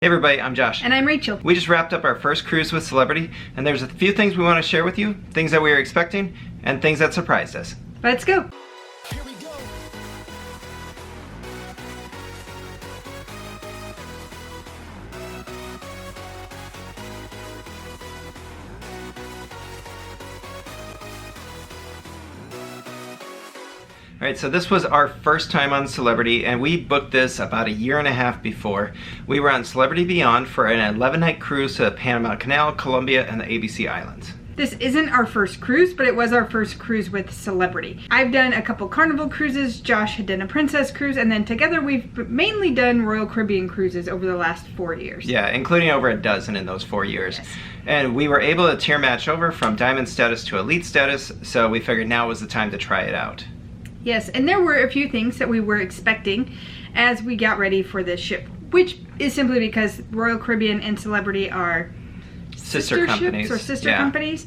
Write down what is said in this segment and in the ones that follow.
Hey everybody, I'm Josh. And I'm Rachel. We just wrapped up our first cruise with Celebrity, and there's a few things we want to share with you, things that we were expecting, and things that surprised us. Let's go. Here we go. Alright, so this was our first time on Celebrity, and we booked this about a year and a half before. We were on Celebrity Beyond for an 11-night cruise to the Panama Canal, Colombia, and the ABC Islands. This isn't our first cruise, but it was our first cruise with Celebrity. I've done a couple Carnival cruises, Josh had done a Princess cruise, and then together we've mainly done Royal Caribbean cruises over the last 4 years. Yeah, including over a dozen in those 4 years. Yes. And we were able to tier match over from Diamond status to Elite status, so we figured now was the time to try it out. Yes, and there were a few things that we were expecting as we got ready for this ship, which is simply because Royal Caribbean and Celebrity are Sister companies. ships or sister Yeah. companies.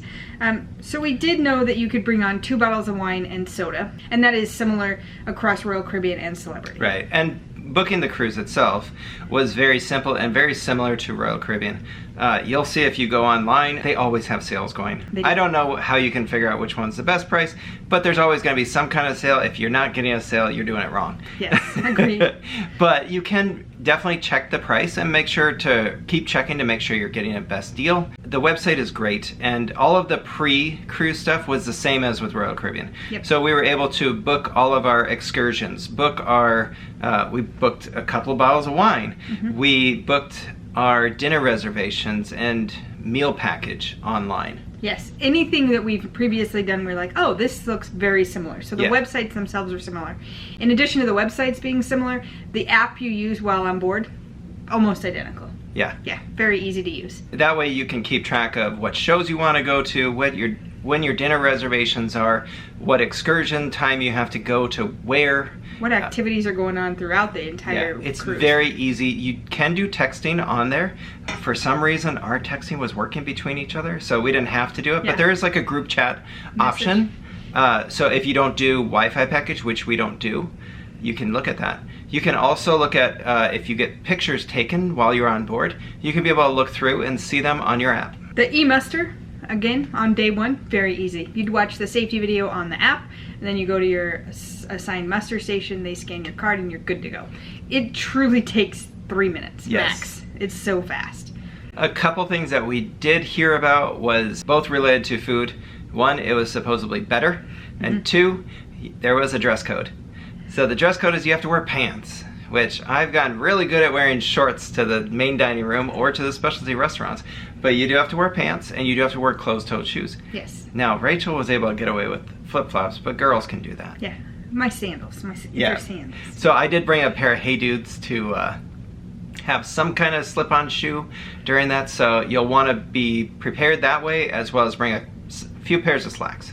So we did know that you could bring on 2 bottles of wine and soda, and that is similar across Royal Caribbean and Celebrity. Right, and booking the cruise itself was very simple and very similar to Royal Caribbean. You'll see if you go online, they always have sales going. I don't know how you can figure out which one's the best price, but there's always going to be some kind of sale. If you're not getting a sale, you're doing it wrong. Yes, agreed. But you can definitely check the price and make sure to keep checking to make sure you're getting a best deal. The website is great, and all of the pre-cruise stuff was the same as with Royal Caribbean. Yep. So we were able to book all of our excursions, book our, we booked a couple of bottles of wine. Mm-hmm. We booked our dinner reservations and meal package online. Yes, anything that we've previously done, we're like, oh, this looks very similar. So the Yeah. websites themselves are similar. In addition to the websites being similar, the app you use while on board, almost identical. Yeah. Yeah, very easy to use. That way you can keep track of what shows you want to go to, when your dinner reservations are, what excursion time you have to go to where. What activities are going on throughout the entire It's cruise. very easy. You can do texting on there. For some reason, our texting was working between each other, so we didn't have to do it. Yeah. But there is like a group chat option. So if you don't do Wi-Fi package, which we don't do, you can look at that. You can also look at if you get pictures taken while you're on board, you can be able to look through and see them on your app. The e-muster, again, on day 1, very easy. You'd watch the safety video on the app, and then you go to your assigned muster station, they scan your card, and you're good to go. It truly takes 3 minutes, Yes. max. It's so fast. A couple things that we did hear about was both related to food. One, it was supposedly better, and 2, there was a dress code. So the dress code is you have to wear pants, which I've gotten really good at wearing shorts to the main dining room or to the specialty restaurants. But you do have to wear pants, and you do have to wear closed-toed shoes. Yes. Now, Rachel was able to get away with flip-flops, but girls can do that. Yeah. My sandals. Yeah. They're sandals. So I did bring a pair of Hey Dudes to have some kind of slip-on shoe during that, so you'll want to be prepared that way, as well as bring a few pairs of slacks.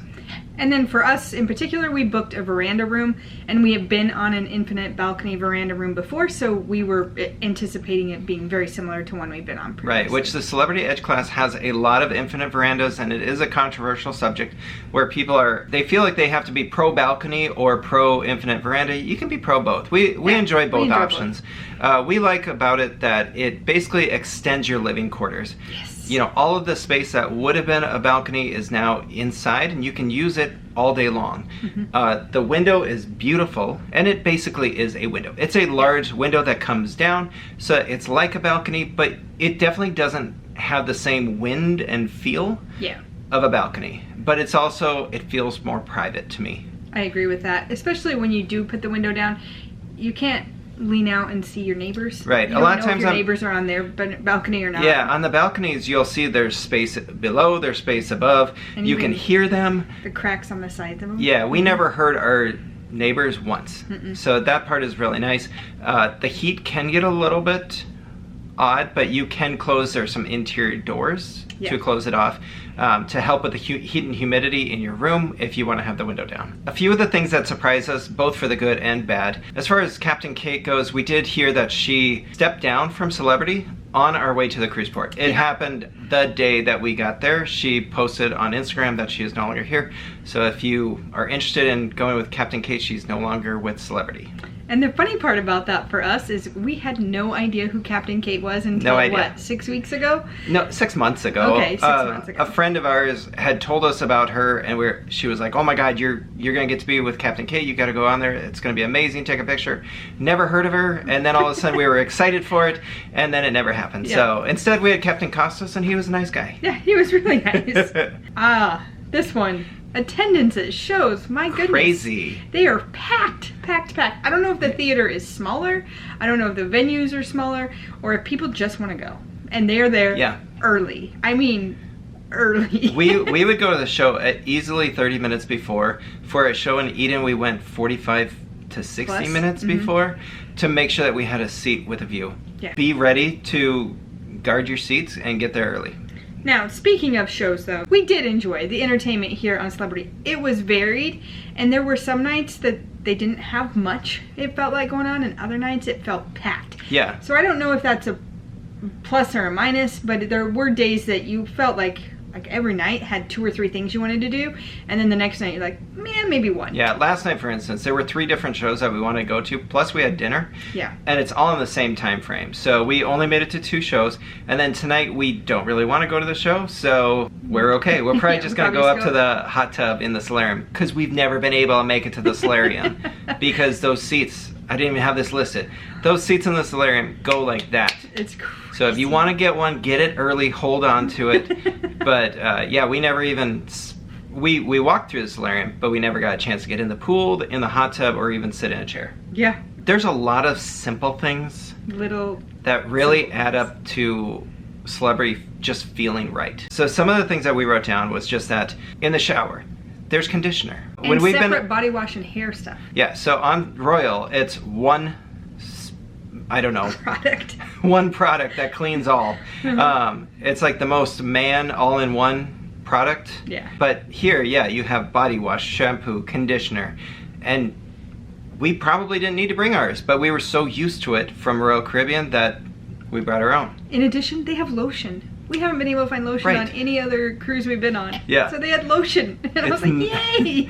And then for us in particular, we booked a veranda room, and we have been on an infinite balcony veranda room before, so we were anticipating it being very similar to one we've been on previously. Right, which the Celebrity Edge class has a lot of infinite verandas, and it is a controversial subject where people they feel like they have to be pro balcony or pro infinite veranda. You can be pro both. We enjoy both options. We like about it that it basically extends your living quarters. Yes. You know, all of the space that would have been a balcony is now inside, and you can use it all day long. The window is beautiful, and it basically is a window. It's a large window that comes down, so it's like a balcony, but it definitely doesn't have the same wind and feel of a balcony. But it's also, it feels more private to me. I agree with that, especially when you do put the window down. You can't lean out and see your neighbors. Right. You A lot of don't know times if your neighbors are on their balcony or not. Yeah, on the balconies you'll see there's space below, there's space above. And you can hear them. The cracks on the sides of them. Yeah, we never heard our neighbors once. So that part is really nice. The heat can get a little bit odd, but you can close, there's some interior doors to close it off to help with the heat and humidity in your room if you want to have the window down. A few of the things that surprised us, both for the good and bad. As far as Captain Kate goes, we did hear that she stepped down from Celebrity on our way to the cruise port. It happened the day that we got there. She posted on Instagram that she is no longer here. So if you are interested in going with Captain Kate, she's no longer with Celebrity. And the funny part about that for us is we had no idea who Captain Kate was until, what, 6 weeks ago? No, 6 months ago. Okay, 6 months ago. A friend of ours had told us about her, and she was like, oh my God, you're going to get to be with Captain Kate. You got to go on there. It's going to be amazing. Take a picture. Never heard of her. And then all of a sudden we were excited for it, and then it never happened. Yeah. So instead we had Captain Costas, and he was a nice guy. Yeah, he was really nice. This one. Attendances, shows, my goodness. Crazy. They are packed. I don't know if the theater is smaller, I don't know if the venues are smaller, or if people just want to go. And they're there early. I mean, early. we would go to the show at easily 30 minutes before. For a show in Eden, we went 45 to 60 minutes before to make sure that we had a seat with a view. Yeah. Be ready to guard your seats and get there early. Now, speaking of shows, though, we did enjoy the entertainment here on Celebrity. It was varied, and there were some nights that they didn't have much, it felt like, going on, and other nights it felt packed. Yeah. So I don't know if that's a plus or a minus, but there were days that you felt like every night had 2 or 3 things you wanted to do, and then the next night you're like, man, maybe one. Yeah, last night, for instance, there were 3 different shows that we wanted to go to, plus we had dinner. Yeah. And it's all in the same time frame. So we only made it to 2 shows, and then tonight we don't really want to go to the show, so we're okay. We're probably just going to go up to the hot tub in the solarium, because we've never been able to make it to the solarium, because those seats, I didn't even have this listed, those seats in the solarium go like that. It's crazy. So if you want to get one, get it early, hold on to it. But yeah, we never even, we walked through the solarium, but we never got a chance to get in the pool, in the hot tub, or even sit in a chair. Yeah. There's a lot of simple things that really add up to Celebrity just feeling right. So some of the things that we wrote down was just that in the shower, there's conditioner. And separate body wash and hair stuff. Yeah, so on Royal, it's one, I don't know. One product that cleans all. It's like the most all-in-one product. Yeah. But here, yeah, you have body wash, shampoo, conditioner, and we probably didn't need to bring ours, but we were so used to it from Royal Caribbean that we brought our own. In addition, they have lotion. We haven't been able to find lotion on any other cruise we've been on. Yeah. So they had lotion. And I was like, yay!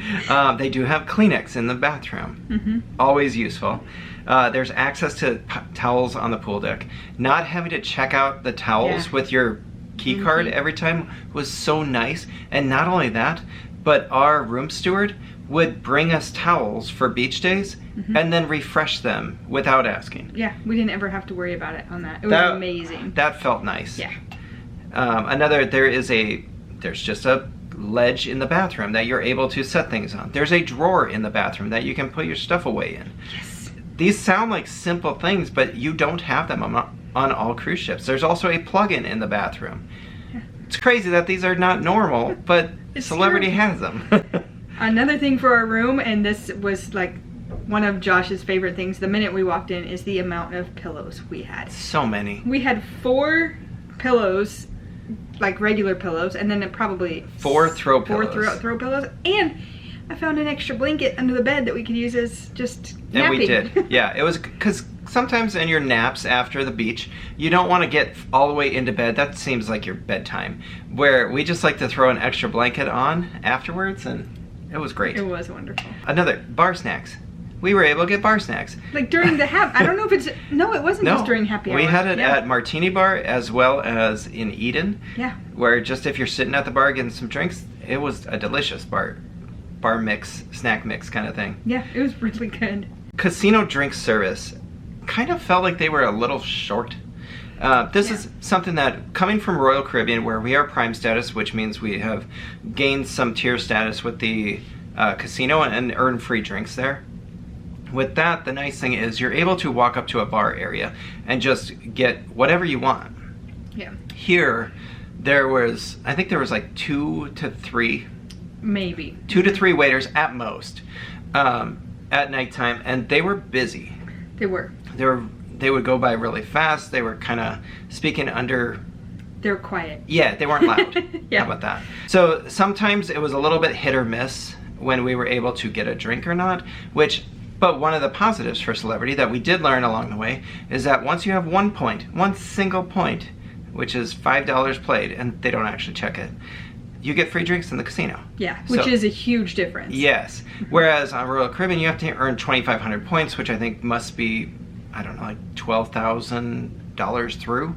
They do have Kleenex in the bathroom. Always useful. There's access to towels on the pool deck. Not having to check out the towels with your key card every time was so nice. And not only that, but our room steward would bring us towels for beach days and then refresh them without asking. Yeah, we didn't ever have to worry about it on that. It was amazing. That felt nice. Yeah. There's just a ledge in the bathroom that you're able to set things on. There's a drawer in the bathroom that you can put your stuff away in. Yes. These sound like simple things, but you don't have them on all cruise ships. There's also a plug-in in the bathroom. Yeah. It's crazy that these are not normal, but Celebrity has them. Another thing for our room, and this was like one of Josh's favorite things the minute we walked in, is the amount of pillows we had. So many. We had 4 pillows, like regular pillows, and then probably 4 throw pillows. 4 throw pillows, and I found an extra blanket under the bed that we could use as just napping. And we did. Yeah, it was because sometimes in your naps after the beach, you don't want to get all the way into bed. That seems like your bedtime. Where we just like to throw an extra blanket on afterwards, and it was great. It was wonderful. Another, bar snacks. We were able to get bar snacks. Like during the I don't know if it's, no, it wasn't just during happy hour. We had it at Martini Bar as well as in Eden. Yeah. Where just if you're sitting at the bar getting some drinks, it was a delicious bar mix, snack mix kind of thing. Yeah, it was really good. Casino drink service kind of felt like they were a little short. This is something that, coming from Royal Caribbean, where we are Prime status, which means we have gained some tier status with the casino and earn free drinks there. With that, the nice thing is you're able to walk up to a bar area and just get whatever you want. Yeah. Here, I think there was like 2 to 3. Maybe. 2 to 3 waiters at most at nighttime, and they were busy. They were. They would go by really fast. They were kind of speaking under. They were quiet. Yeah, they weren't loud. Yeah. How about that? So sometimes it was a little bit hit or miss when we were able to get a drink or not, but one of the positives for Celebrity that we did learn along the way is that once you have one single point, which is $5 played, and they don't actually check it, you get free drinks in the casino. Yeah, which is a huge difference. Yes. Whereas on Royal Caribbean, you have to earn 2,500 points, which I think must be, I don't know, like $12,000 through.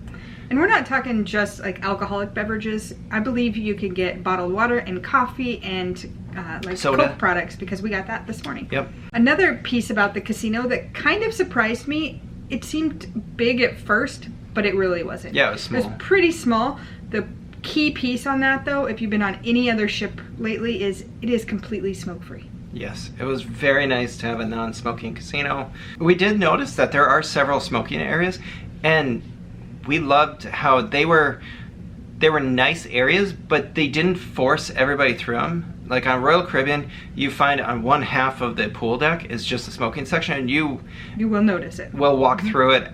And we're not talking just like alcoholic beverages. I believe you can get bottled water and coffee and like soda. Coke products, because we got that this morning. Yep. Another piece about the casino that kind of surprised me, it seemed big at first, but it really wasn't. Yeah, it was small. It was pretty small. The key piece on that, though, if you've been on any other ship lately, is it is completely smoke-free. Yes, it was very nice to have a non-smoking casino. We did notice that there are several smoking areas, and we loved how they were nice areas, but they didn't force everybody through them. Like on Royal Caribbean, you find on one half of the pool deck is just the smoking section, and you will notice it. Will walk through it,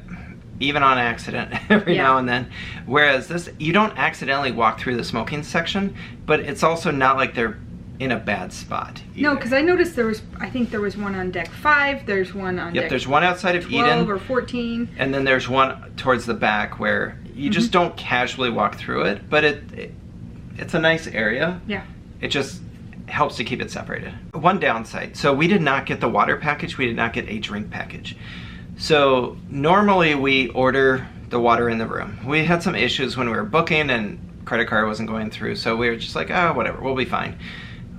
even on accident, every now and then. Whereas this, you don't accidentally walk through the smoking section, but it's also not like they're in a bad spot either. No, because I noticed I think there was one on deck 5, there's one on deck there's one outside of 12 Eden. or 14. And then there's one towards the back where you just don't casually walk through it, but it's a nice area. Yeah. It just helps to keep it separated. One downside, so we did not get the water package, we did not get a drink package. So normally we order the water in the room. We had some issues when we were booking and credit card wasn't going through, so we were just like, oh, whatever, we'll be fine.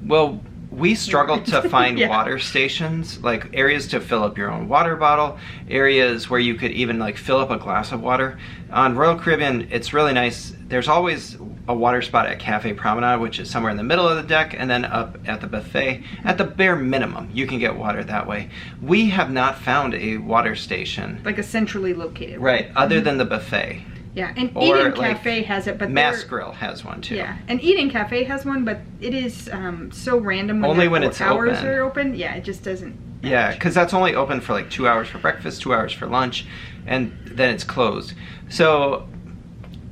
Well, we struggled to find water stations, like areas to fill up your own water bottle, areas where you could even like fill up a glass of water. On Royal Caribbean, it's really nice. There's always a water spot at Cafe Promenade, which is somewhere in the middle of the deck, and then up at the buffet. At the bare minimum, you can get water that way. We have not found a water station. Like a centrally located one. Right, other than the buffet. Yeah, and Or, Eden Cafe has it, but Mass Grill has one too. Yeah, and Eden Cafe has one, but it is so random. Only when it's hours open. are open. Yeah, it just doesn't. Yeah, because that's only open for like 2 hours for breakfast, 2 hours for lunch, and then it's closed. So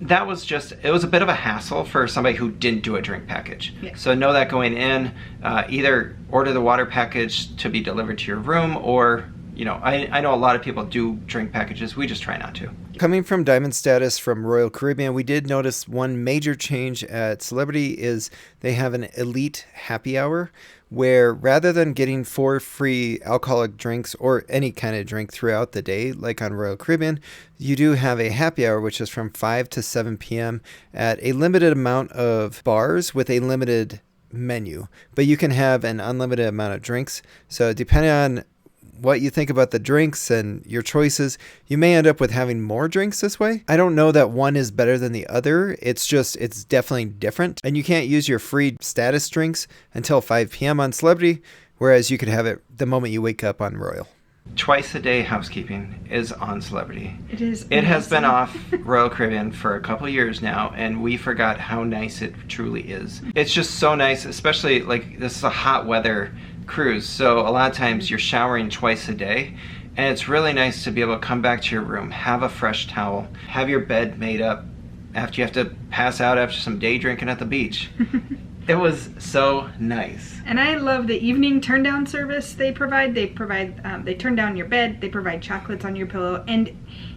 that was it was a bit of a hassle for somebody who didn't do a drink package. Yeah. So know that going in, either order the water package to be delivered to your room, or I know a lot of people do drink packages. We just try not to. Coming from Diamond status from Royal Caribbean, we did notice one major change at Celebrity is they have an elite happy hour where rather than getting 4 free alcoholic drinks or any kind of drink throughout the day, like on Royal Caribbean, you do have a happy hour, which is from 5 to 7 p.m. at a limited amount of bars with a limited menu. But you can have an unlimited amount of drinks. So depending on what you think about the drinks and your choices, you may end up with having more drinks this way. I don't know that one is better than the other. It's definitely different. And you can't use your free status drinks until 5 p.m. on Celebrity, whereas you could have it the moment you wake up on Royal. Twice a day housekeeping is on Celebrity. It is. It has been off Royal Caribbean for a couple years now, and we forgot how nice it truly is. It's just so nice, especially like this is a hot weather cruise, so a lot of times you're showering twice a day, and it's really nice to be able to come back to your room, have a fresh towel, have your bed made up after you have to pass out after some day drinking at the beach. It was so nice. And I love the evening turn down service they provide. They turn down your bed, they provide chocolates on your pillow, and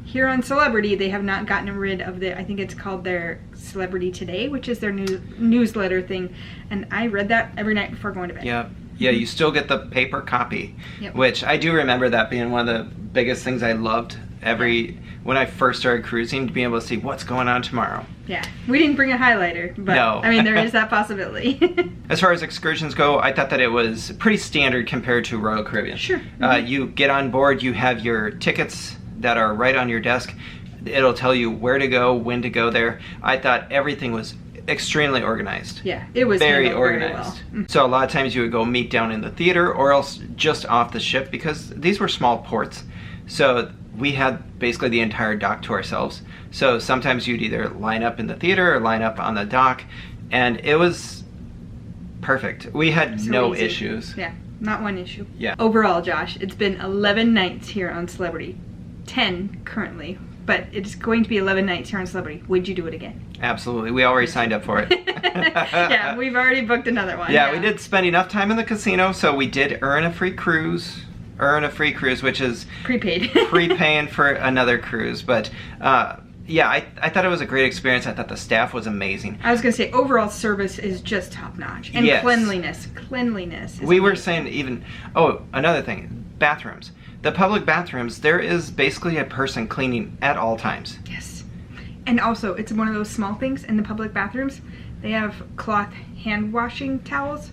here on Celebrity they have not gotten rid of I think it's called their Celebrity Today, which is their new newsletter thing, and I read that every night before going to bed. Yeah. Yeah, you still get the paper copy, Yep. which I do remember that being one of the biggest things I loved when I first started cruising, to be able to see what's going on tomorrow. Yeah, we didn't bring a highlighter, but No. I mean, there is that possibility. As far as excursions go, I thought that it was pretty standard compared to Royal Caribbean. Sure. You get on board, you have your tickets that are right on your desk. It'll tell you where to go, when to go there. I thought everything was extremely organized. Yeah, it was very handled organized. Very well. So a lot of times you would go meet down in the theater or else just off the ship, because these were small ports. So we had basically the entire dock to ourselves. So sometimes you'd either line up in the theater or line up on the dock, and it was perfect. We had no easy. Issues. Yeah, not one issue. Yeah. Overall, Josh, it's been 11 nights here on Celebrity. 10 currently, but it's going to be 11 nights here on Celebrity. Would you do it again? Absolutely. We already signed up for it. Yeah, we've already booked another one. Yeah, we did spend enough time in the casino, so we did earn a free cruise, which is prepaid. prepaying for another cruise. But Yeah, I thought it was a great experience. I thought the staff was amazing. I was going to say, overall service is just top notch. And Yes. cleanliness is We were amazing. saying even, another thing, bathrooms. The public bathrooms, there is basically a person cleaning at all times. Yes. And also, it's one of those small things in the public bathrooms. They have cloth hand washing towels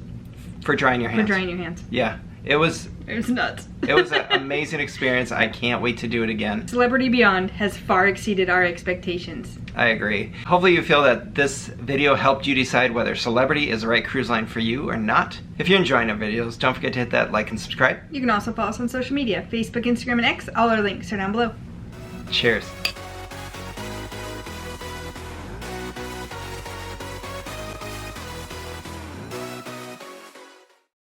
For drying your hands. for drying your hands. Yeah. It was nuts. It was an amazing experience. I can't wait to do it again. Celebrity Beyond has far exceeded our expectations. I agree. Hopefully you feel that this video helped you decide whether Celebrity is the right cruise line for you or not. If you're enjoying our videos, don't forget to hit that like and subscribe. You can also follow us on social media, Facebook, Instagram, and X. All our links are down below. Cheers.